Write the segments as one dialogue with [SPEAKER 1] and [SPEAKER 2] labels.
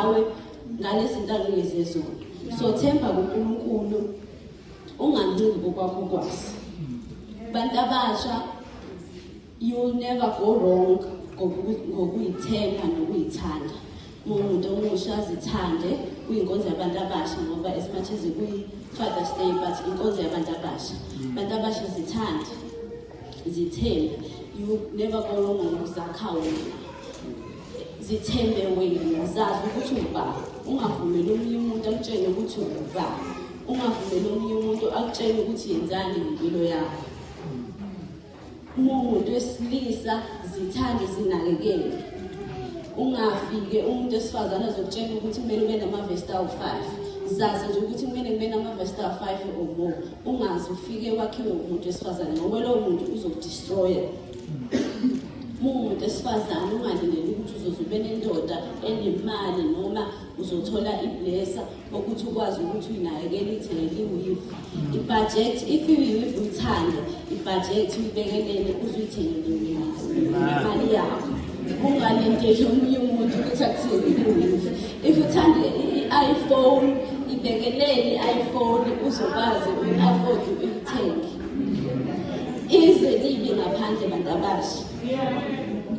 [SPEAKER 1] ngawe ngalezinto angiyeze zona. So themba kuNkulunkulu unganciki kokwakho kwazi. Bantu abasha, you'll never go wrong ngokuyithemba nokuyithanda. Umuntu omusha azithande kuyinkonzo yabantu abasha ngoba as much as kuyi-Father's Day but inkonzo yabantu abasha. Abantu abasha zithande, zithembe. You never go wrong ngokuzakha wena. Zithembe wena, zazi ukuthi ubani. Ungavumeli omunye umuntu akutshele ukuthi ubani. Ungavumeli omunye umuntu akutshele ukuthi yenzani ngempilo yakho. Umuntu wesilisa zithande zinakekele. Ungafike umuntu esifazane azokutshela ukuthi kumele ube namavesta awu-5. Zazi nje ukuthi kumele kube namavesta awu-5 or more. Ungazi ufike wakhiwe umuntu wesifazane ngoba lowo muntu uzokudestroya. Umuntu esifazane ungalindeli ukuthi uzozube nendoda enemali noma uzothola iblessa ukuthi ukwazi ukuthi uyinakekele ithele iwivu. Ibudget if iwivu uthanda, ibudget uyibekelele uzuyithengele imali yakho. Ungalindeli omunye umuntu ukuthi akuthengele iwivu. If uthanda i-iPhone, ibekelele i-iPhone uzokwazi uyi-afford ukuyithenga. Ize libi ngaphandle bantu abasha.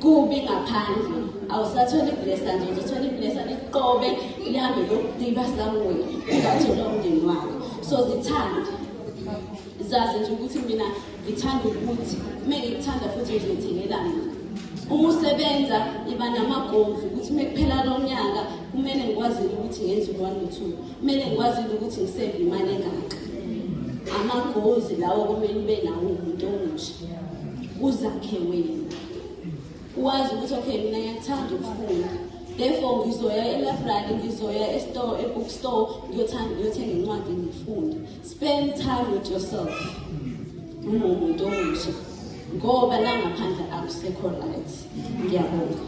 [SPEAKER 1] Kubi ngaphandle. Awusatholi iblessa nje, uzothola iblessa liqobe lihambe lokudiba somewhere. Ungathola umndeni wakho. So zithande. Zazi nje ukuthi mina ngithanda ukuthi ngikuthanda futhi ngizothengelana. Uma usebenza iba namagomvu ukuthi mekuphela lo nyaka kumele ngikwazi ukuthi ngenze 1 or 2. Kumele ngikwazi ukuthi ngisave imali engaka. Amagozi lawo kumele ube nawo umuntu omusha. Uzakhe wena. Wazi ukuthi okay mina ngiyathanda ukufunda. Therefore ngizoya e-library, ngizoya e-store, e-bookstore, ngiyothenga incwadi ngifunde. Spend time with yourself. Umuntu omusha. Ngoba la ngaphandle akusekho right. Ngiyabonga.